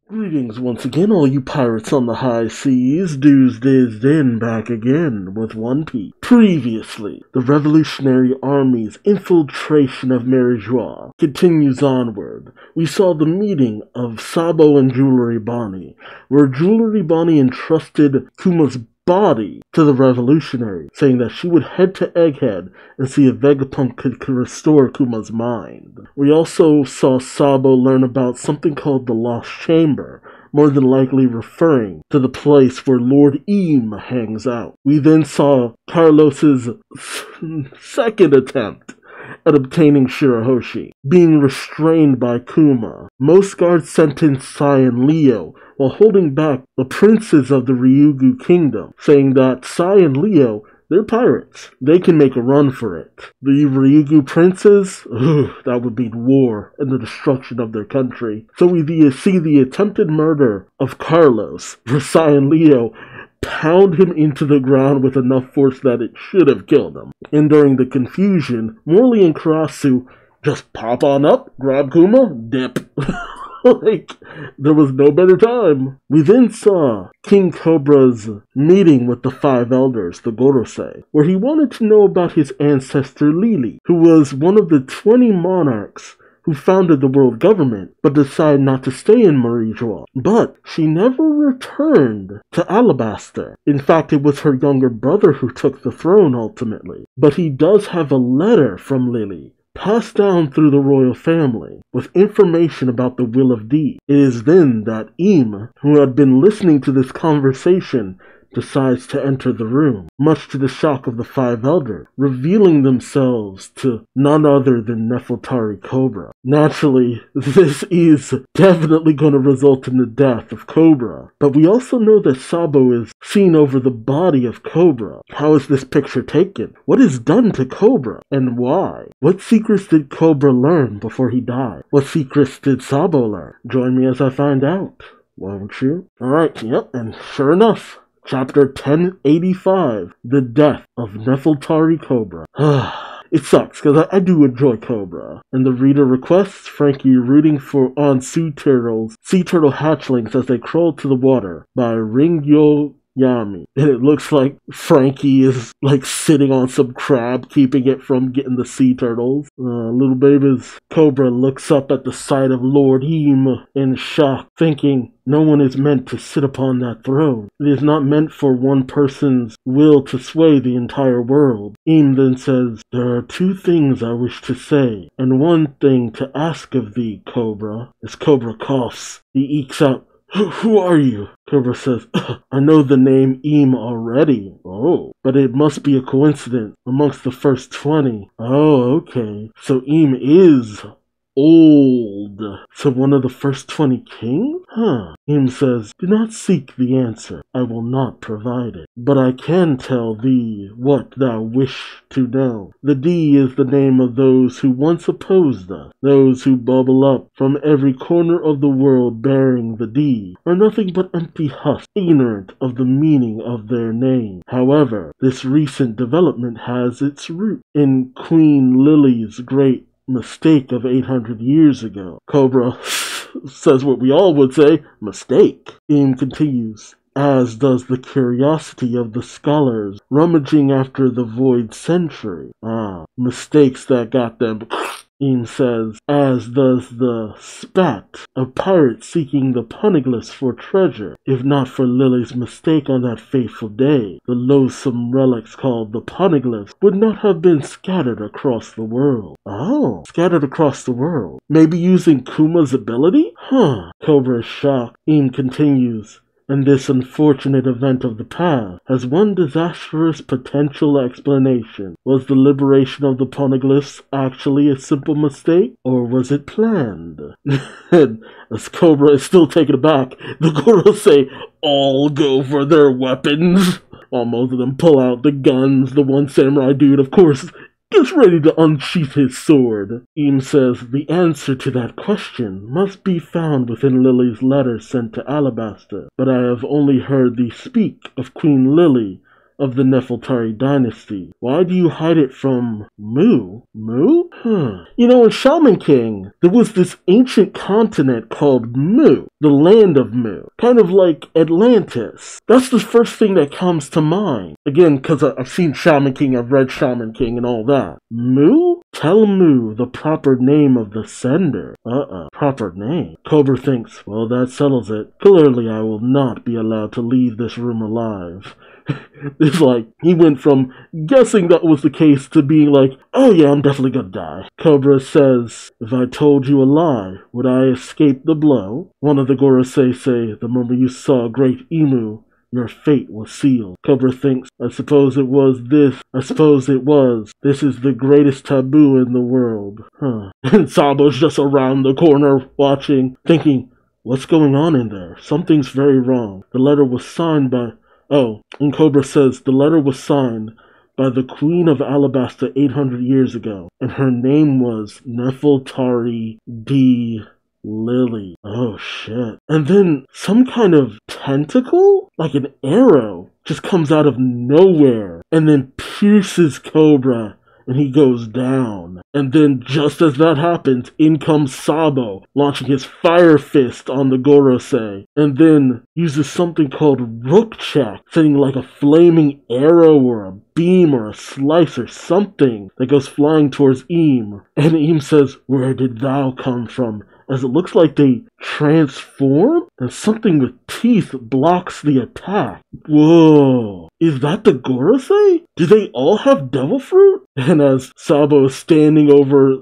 Greetings once again, all you pirates on the high seas. Duuz-Diz-Din back again with One Piece. Previously, the Revolutionary Army's infiltration of Marijois continues onward. We saw the meeting of Sabo and Jewelry Bonnie, where Jewelry Bonnie entrusted Kuma's body to the revolutionary, saying that she would head to Egghead and see if Vegapunk could restore Kuma's mind. We also saw Sabo learn about something called the Lost Chamber, more than likely referring to the place where Lord Im hangs out. We then saw Carlos's second attempt at obtaining Shirahoshi, being restrained by Kuma. Most guards sentenced Sai and Leo, while holding back the princes of the Ryugu kingdom, saying that Sai and Leo, they're pirates. They can make a run for it. The Ryugu princes, that would mean war and the destruction of their country. So we see the attempted murder of Carlos, where Sai and Leo pound him into the ground with enough force that it should have killed him. And during the confusion, Morley and Karasu just pop on up, grab Kuma, dip. There was no better time. We then saw King Cobra's meeting with the 5 elders, the Gorosei, where he wanted to know about his ancestor Lili, who was one of the 20 monarchs who founded the world government, but decided not to stay in Marijois. But she never returned to Alabasta. In fact, it was her younger brother who took the throne ultimately. But he does have a letter from Lili, passed down through the royal family, with information about the will of D. It is then that Im, who had been listening to this conversation, decides to enter the room, much to the shock of the 5 elders, revealing themselves to none other than Nefeltari Cobra. Naturally, this is definitely going to result in the death of Cobra, but we also know that Sabo is seen over the body of Cobra. How is this picture taken? What is done to Cobra, and why? What secrets did Cobra learn before he died? What secrets did Sabo learn? Join me as I find out, won't you? Alright, yep, and sure enough, Chapter 1085, The Death of Nefeltari Cobra. It sucks, because I do enjoy Cobra. And the reader requests Frankie rooting on sea turtle hatchlings as they crawl to the water by Ringyo Yami. And it looks like Frankie is sitting on some crab, keeping it from getting the sea turtles. Little baby's Cobra looks up at the sight of Lord Im in shock, thinking, no one is meant to sit upon that throne. It is not meant for one person's will to sway the entire world. Im then says, there are 2 things I wish to say, and 1 thing to ask of thee, Cobra. As Cobra coughs, he ekes out, who are you? Cobra says, I know the name Im already. Oh, but it must be a coincidence amongst the first 20. Oh, okay. So Im is old. So one of the first 20 kings? Im says, do not seek the answer. I will not provide it. But I can tell thee what thou wish to know. The D is the name of those who once opposed us. Those who bubble up from every corner of the world bearing the D are nothing but empty husks, ignorant of the meaning of their name. However, this recent development has its root in Queen Lily's great mistake of 800 years ago. Cobra says what we all would say, mistake. Im continues, as does the curiosity of the scholars rummaging after the void century. Mistakes that got them. Im says, as does the spat of pirates seeking the poneglyphs for treasure. If not for Lily's mistake on that fateful day, the loathsome relics called the poneglyphs would not have been scattered across the world. Oh, scattered across the world. Maybe using Kuma's ability? Cobra is shocked. Im continues, and this unfortunate event of the past has one disastrous potential explanation. Was the liberation of the poneglyphs actually a simple mistake, or was it planned? And as Cobra is still taken aback, the Gorosei all go for their weapons. Most of them pull out the guns. The one samurai dude, of course, gets ready to unsheath his sword. Im says the answer to that question must be found within Lily's letter sent to Alabasta, but I have only heard thee speak of Queen Lily of the Nefeltari dynasty. Why do you hide it from Mu? Mu? You know, in Shaman King, there was this ancient continent called Mu, the land of Mu, kind of like Atlantis. That's the first thing that comes to mind. Again, because I've seen Shaman King, I've read Shaman King and all that. Mu? Tell Mu the proper name of the sender. Proper name? Cobra thinks, well, that settles it. Clearly I will not be allowed to leave this room alive. It's like, he went from guessing that was the case to being like, oh yeah, I'm definitely gonna die. Cobra says, if I told you a lie, would I escape the blow? One of the Gorosei say, the moment you saw Great Emu, your fate was sealed. Cobra thinks, I suppose it was this. I suppose it was. This is the greatest taboo in the world. And Sabo's just around the corner watching, thinking, what's going on in there? Something's very wrong. The letter was signed by... Oh, and Cobra says the letter was signed by the Queen of Alabasta 800 years ago, and her name was Nefeltari D. Lily. Oh shit. And then some kind of tentacle, like an arrow, just comes out of nowhere and then pierces Cobra, and he goes down. And then just as that happens, in comes Sabo, launching his fire fist on the Gorosei, and then uses something called Rook Check, sending like a flaming arrow or a beam or a slice or something that goes flying towards Eam. And Eam says, where did thou come from? As it looks like they transform, and something with teeth blocks the attack. Whoa. Is that the Gorosei? Do they all have devil fruit? And as Sabo is standing over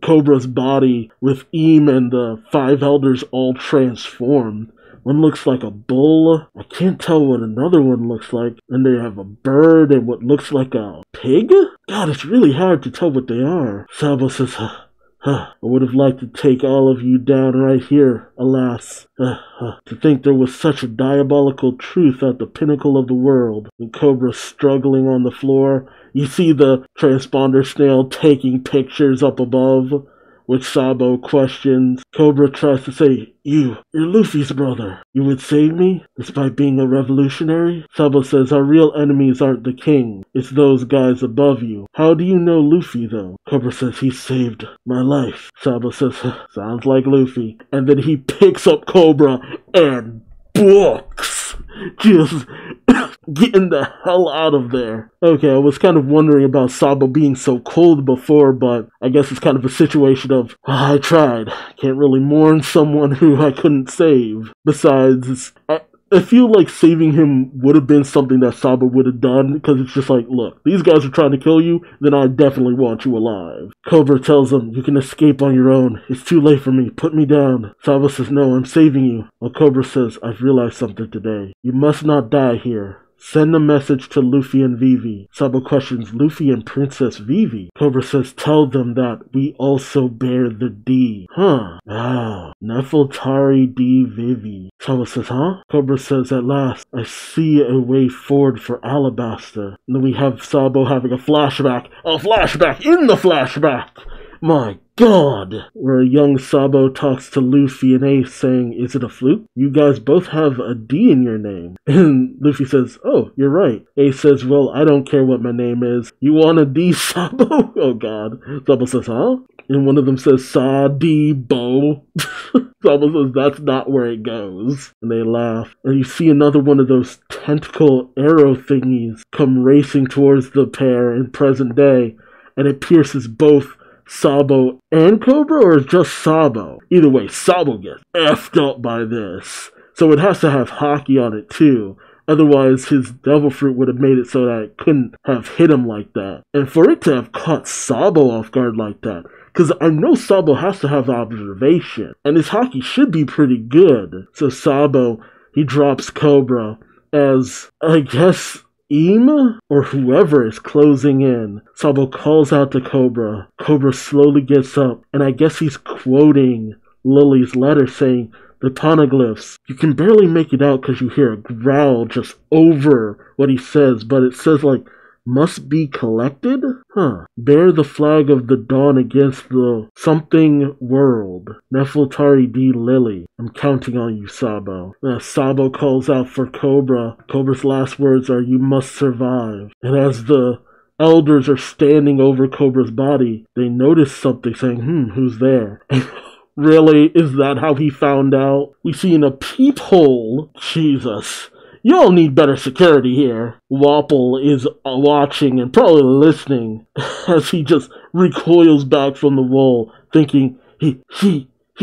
Cobra's body with Eam and the 5 elders all transformed, one looks like a bull. I can't tell what another one looks like. And they have a bird and what looks like a pig? God, it's really hard to tell what they are. Sabo says, I would have liked to take all of you down right here, alas. To think there was such a diabolical truth at the pinnacle of the world. And Cobra struggling on the floor. You see the transponder snail taking pictures up above, which Sabo questions. Cobra tries to say, you're Luffy's brother. You would save me, despite being a revolutionary? Sabo says, our real enemies aren't the king. It's those guys above you. How do you know Luffy, though? Cobra says, he saved my life. Sabo says, sounds like Luffy. And then he picks up Cobra and books. Just getting the hell out of there. Okay, I was kind of wondering about Sabo being so cold before, but I guess it's kind of a situation of, I tried. Can't really mourn someone who I couldn't save. Besides, I feel like saving him would have been something that Sabo would have done, because it's just like, look, these guys are trying to kill you, then I definitely want you alive. Cobra tells him, you can escape on your own. It's too late for me. Put me down. Sabo says, no, I'm saving you. While Cobra says, I've realized something today. You must not die here. Send a message to Luffy and Vivi. Sabo questions Luffy and Princess Vivi. Cobra says, tell them that we also bear the D. Nefeltari D. Vivi. Sabo says, Cobra says, at last, I see a way forward for Alabasta. And then we have Sabo having a flashback. A flashback in the flashback! My God! Where young Sabo talks to Luffy and Ace saying, is it a fluke? You guys both have a D in your name. And Luffy says, oh, you're right. Ace says, well, I don't care what my name is. You want a D, Sabo? Oh God. Sabo says, huh? And one of them says, Sa-D-Bo. Sabo says, that's not where it goes. And they laugh. And you see another one of those tentacle arrow thingies come racing towards the pair in present day. And it pierces both Sabo and Cobra, or just Sabo? Either way, Sabo gets effed up by this. So it has to have Haki on it too. Otherwise, his devil fruit would have made it so that it couldn't have hit him like that. And for it to have caught Sabo off guard like that, because I know Sabo has to have observation, and his Haki should be pretty good. So Sabo, he drops Cobra as, I guess, Eam or whoever is closing in. Sabo calls out to Cobra. Cobra slowly gets up, and I guess he's quoting Lily's letter saying, the poneglyphs. You can barely make it out because you hear a growl just over what he says, but it says like, Must be collected? Bear the flag of the dawn against the something world. Nefeltari D. Lily. I'm counting on you, Sabo. Sabo calls out for Cobra. Cobra's last words are, "You must survive." And as the elders are standing over Cobra's body, they notice something saying, who's there? Really? Is that how he found out? We see in a peephole. Jesus. Y'all need better security here. Wapol is watching and probably listening as he just recoils back from the wall, thinking, he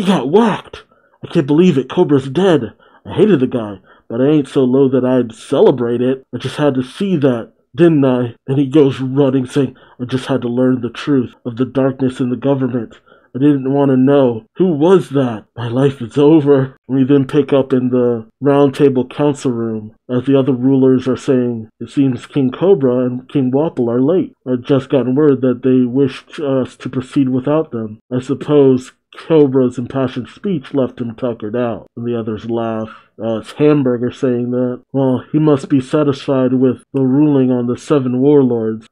got whacked. I can't believe it. Cobra's dead. I hated the guy, but I ain't so low that I'd celebrate it. I just had to see that, didn't I? And he goes running, saying, I just had to learn the truth of the darkness in the government. I didn't want to know. Who was that? My life is over. We then pick up in the round table council room as the other rulers are saying, it seems King Cobra and King Wapol are late. I've just gotten word that they wished us to proceed without them. I suppose Cobra's impassioned speech left him tuckered out. And the others laugh. It's Hamburger saying that. Well, he must be satisfied with the ruling on the 7 warlords.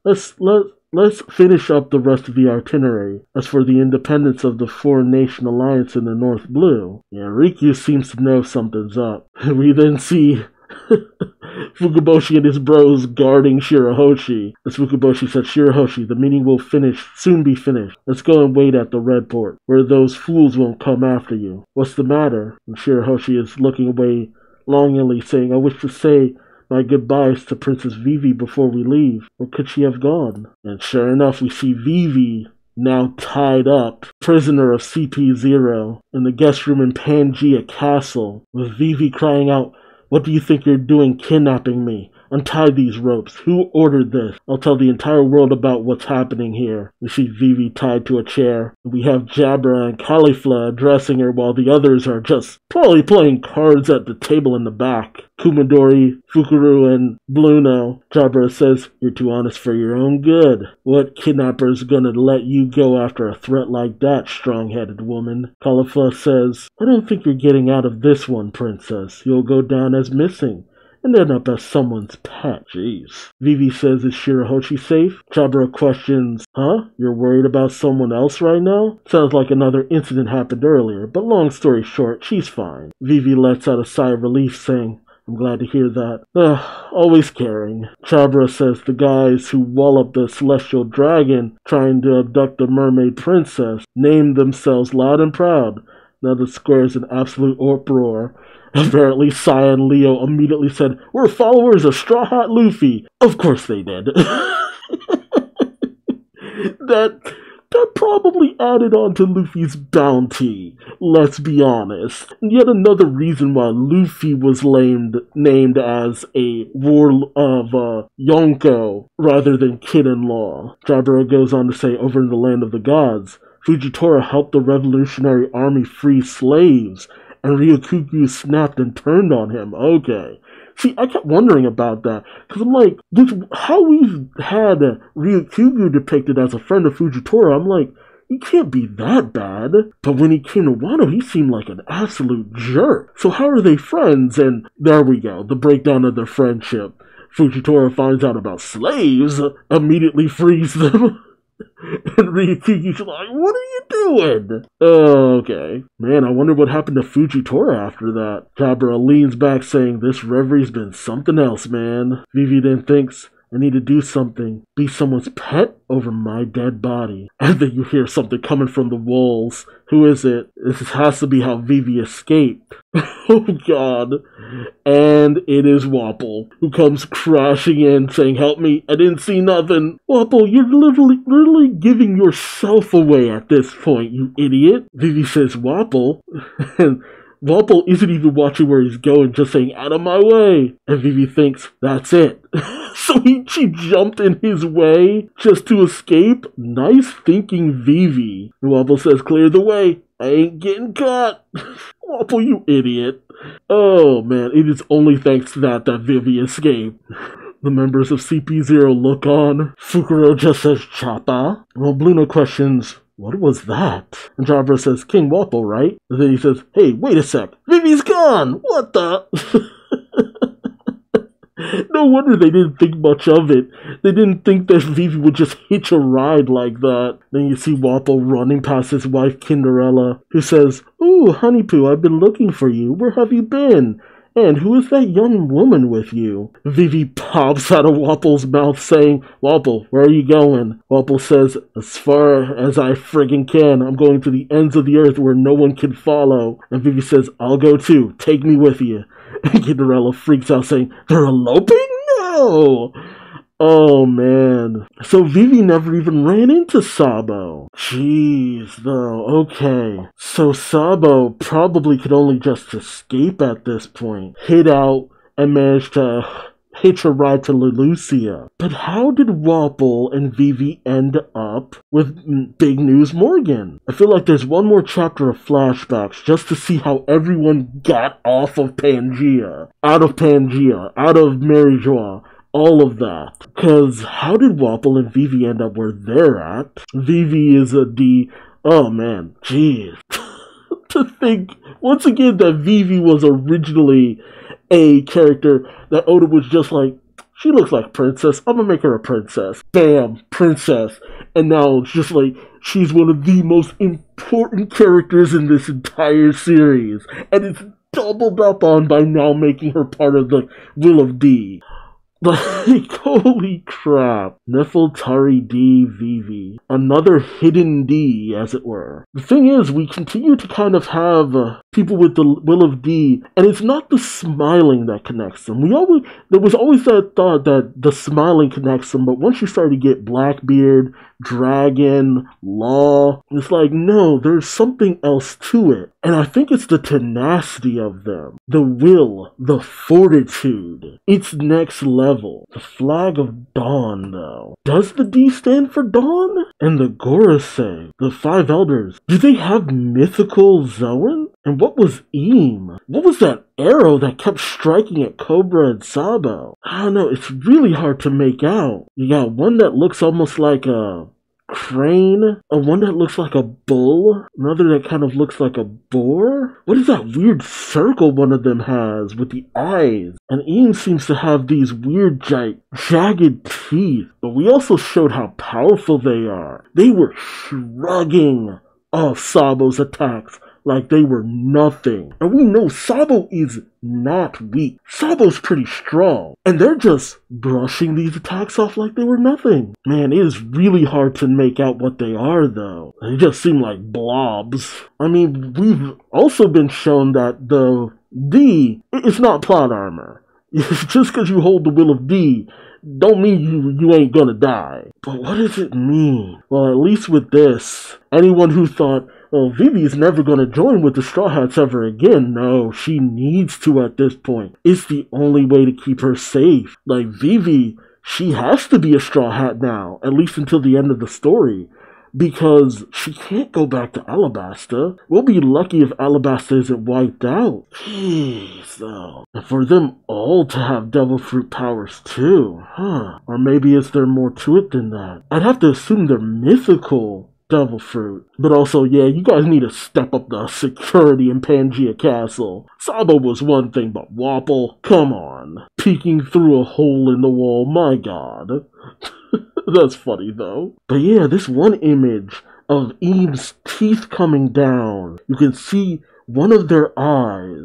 Let's finish up the rest of the itinerary. As for the independence of the 4-nation alliance in the North Blue, Riku seems to know something's up. We then see Fukaboshi and his bros guarding Shirahoshi. As Fukaboshi said, Shirahoshi, the meeting will soon be finished. Let's go and wait at the Red Port, where those fools won't come after you. What's the matter? And Shirahoshi is looking away longingly, saying, I wish to say my goodbyes to Princess Vivi before we leave. Where could she have gone? And sure enough, we see Vivi now tied up, prisoner of CP0, in the guest room in Pangea Castle, with Vivi crying out, what do you think you're doing kidnapping me? Untie these ropes. Who ordered this? I'll tell the entire world about what's happening here. We see Vivi tied to a chair. We have Jabra and Caulifla addressing her while the others are just probably playing cards at the table in the back. Kumadori, Fukuru, and Bluno. Jabra says, you're too honest for your own good. What kidnapper's gonna let you go after a threat like that, strong-headed woman? Caulifla says, I don't think you're getting out of this one, princess. You'll go down as missing and end up as someone's pet. Jeez. Vivi says, is Shirahoshi safe? Jabra questions, You're worried about someone else right now? Sounds like another incident happened earlier, but long story short, she's fine. Vivi lets out a sigh of relief, saying, I'm glad to hear that. Always caring. Jabra says the guys who walloped the celestial dragon trying to abduct the mermaid princess named themselves loud and proud. Now the square is in absolute uproar. Apparently, Saya and Leo immediately said, we're followers of Straw Hat Luffy. Of course they did. That probably added on to Luffy's bounty, let's be honest. And yet another reason why Luffy was named as a war of Yonko rather than kid-in-law. Jabra goes on to say, over in the land of the gods, Fujitora helped the revolutionary army free slaves, and Ryukyugu snapped and turned on him. Okay. See, I kept wondering about that, because I'm like, how we've had Ryukyugu depicted as a friend of Fujitora, I'm like, he can't be that bad. But when he came to Wano, he seemed like an absolute jerk. So how are they friends? And there we go, the breakdown of their friendship. Fujitora finds out about slaves, immediately frees them. And Ryukyugi's like, what are you doing? Okay. Man, I wonder what happened to Fujitora after that. Jabra leans back saying, this reverie's been something else, man. Vivi then thinks, I need to do something. Be someone's pet over my dead body. And then you hear something coming from the walls. Who is it? This has to be how Vivi escaped. Oh god. And it is Wapol, who comes crashing in saying, help me, I didn't see nothing. Wapol, you're literally giving yourself away at this point, you idiot. Vivi says, Wapol. And Wapol isn't even watching where he's going, just saying, out of my way. And Vivi thinks, that's it. So she jumped in his way just to escape? Nice thinking, Vivi. And Wapol says, clear the way. I ain't getting caught. Wapol, you idiot. Oh man, it is only thanks to that Vivi escaped. The members of CP0 look on. Fukuro just says, Choppa. Well, Bluno questions, what was that? And Jabra says, King Wapol, right? And then he says, hey, wait a sec. Vivi's gone! What the? No wonder they didn't think much of it. They didn't think that Vivi would just hitch a ride like that. Then you see Wapol running past his wife Cinderella, who says, "Oh, Honeypoo, I've been looking for you. Where have you been? And who is that young woman with you?" Vivi pops out of Wapol's mouth saying, "Wapol, where are you going?" Wapol says, "As far as I friggin' can. I'm going to the ends of the earth where no one can follow." And Vivi says, "I'll go too. Take me with you." And Cinderella freaks out saying, "They're eloping? No!" Oh man. So Vivi never even ran into Sabo. Jeez, though. Okay. So Sabo probably could only just escape at this point. Hid out and managed to hitch a ride to Lelucia. But how did Wapol and Vivi end up with Big News Morgan? I feel like there's one more chapter of flashbacks just to see how everyone got off of Pangea. Out of Mary Joie. All of that. Because how did Wapol and Vivi end up where they're at? Vivi is a D. Oh man, jeez. To think, once again, that Vivi was originally a character that Oda was just like, she looks like princess, I'm gonna make her a princess. Bam, princess. And now it's just like, she's one of the most important characters in this entire series. And it's doubled up on by now making her part of the Will of D. Like, holy crap. Nefeltari D. Vivi. Another hidden D, as it were. The thing is, we continue to kind of have people with the Will of D, and it's not the smiling that connects them. There was always that thought that the smiling connects them, but once you start to get Blackbeard, Dragon, Law, it's like, no, there's something else to it. And I think it's the tenacity of them. The will, the fortitude. It's next level. The flag of Dawn, though. Does the D stand for Dawn? And the Gorosei, the five elders, do they have mythical Zoan? And what was Eam? What was that arrow that kept striking at Cobra and Sabo? I don't know, it's really hard to make out. You got one that looks almost like a crane, one that looks like a bull, another that kind of looks like a boar. What is that weird circle one of them has with the eyes? And Ian seems to have these weird jagged teeth. But we also showed how powerful they are. They were shrugging off Sabo's attacks like they were nothing. And we know Sabo is not weak. Sabo's pretty strong. And they're just brushing these attacks off like they were nothing. Man, it is really hard to make out what they are, though. They just seem like blobs. I mean, we've also been shown that the D is not plot armor. Just because you hold the Will of D don't mean you ain't gonna die. But what does it mean? Well, at least with this, anyone who thought, well, Vivi's never going to join with the Straw Hats ever again. No, she needs to at this point. It's the only way to keep her safe. Like, Vivi, she has to be a Straw Hat now, at least until the end of the story, because she can't go back to Alabasta. We'll be lucky if Alabasta isn't wiped out. Jeez, though. And for them all to have Devil Fruit powers too, huh? Or maybe is there more to it than that? I'd have to assume they're mythical Devil Fruit. But also, yeah, you guys need to step up the security in Pangea Castle. Sabo was one thing, but Wapol, come on. Peeking through a hole in the wall, my god. That's funny, though. But yeah, this one image of Eames' teeth coming down. You can see one of their eyes.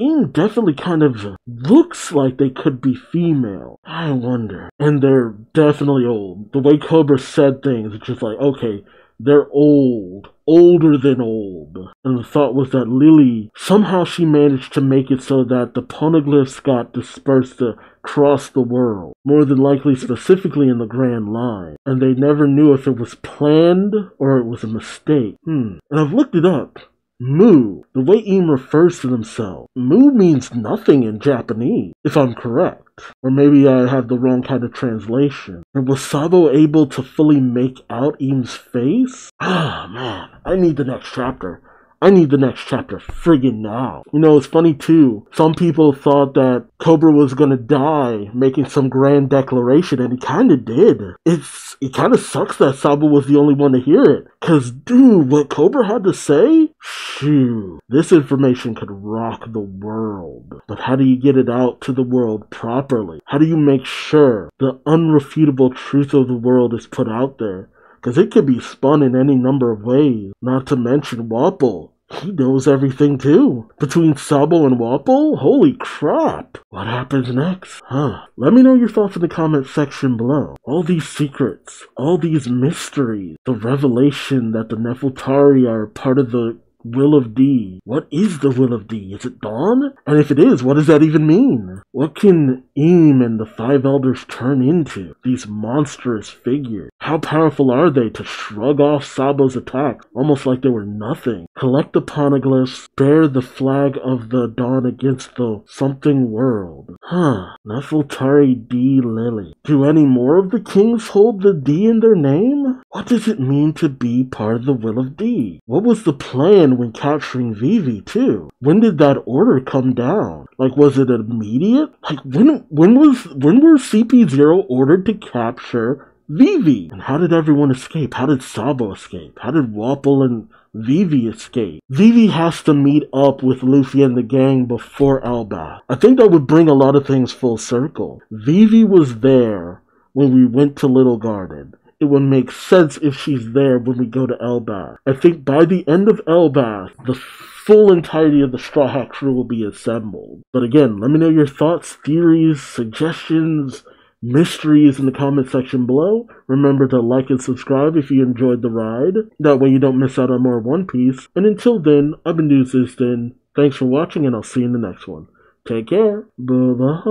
Eam definitely kind of looks like they could be female. I wonder. And they're definitely old. The way Cobra said things, it's just like, okay, they're old. Older than old. And the thought was that Lily, somehow she managed to make it so that the poneglyphs got dispersed across the world. More than likely specifically in the Grand Line. And they never knew if it was planned or it was a mistake. And I've looked it up. Mu, the way Eam refers to themselves. Mu means nothing in Japanese, if I'm correct. Or maybe I have the wrong kind of translation. And was Sabo able to fully make out Eam's face? Man, I need the next chapter. I need the next chapter friggin' now. You know, it's funny too. Some people thought that Cobra was gonna die making some grand declaration, and he kinda did. It kinda sucks that Sabo was the only one to hear it. Cause dude, what Cobra had to say? Phew. This information could rock the world. But how do you get it out to the world properly? How do you make sure the unrefutable truth of the world is put out there? Because it could be spun in any number of ways. Not to mention Wapol. He knows everything too. Between Sabo and Wapol? Holy crap. What happens next? Let me know your thoughts in the comment section below. All these secrets, all these mysteries, the revelation that the Nefeltari are part of the Will of D. What is the Will of D? Is it Dawn? And if it is, what does that even mean? What can Im and the Five Elders turn into? These monstrous figures. How powerful are they to shrug off Sabo's attack almost like they were nothing? Collect the poneglyphs, bear the flag of the dawn against the something world. Nefeltari D. Lily. Do any more of the kings hold the D in their name? What does it mean to be part of the Will of D? What was the plan when capturing Vivi too? When did that order come down? Like, was it immediate? Like, when were CP0 ordered to capture Vivi? And how did everyone escape? How did Sabo escape? How did Wapol and Vivi escape? Vivi has to meet up with Luffy and the gang before Elbaf. I think that would bring a lot of things full circle. Vivi was there when we went to Little Garden. It would make sense if she's there when we go to Elbaf. I think by the end of Elbaf, the full entirety of the Straw Hat crew will be assembled. But again, let me know your thoughts, theories, suggestions, mysteries in the comment section below. Remember to like and subscribe if you enjoyed the ride. That way you don't miss out on more One Piece. And until then, I've been Duuz-Diz-Din. Thanks for watching, and I'll see you in the next one. Take care. Bye-bye.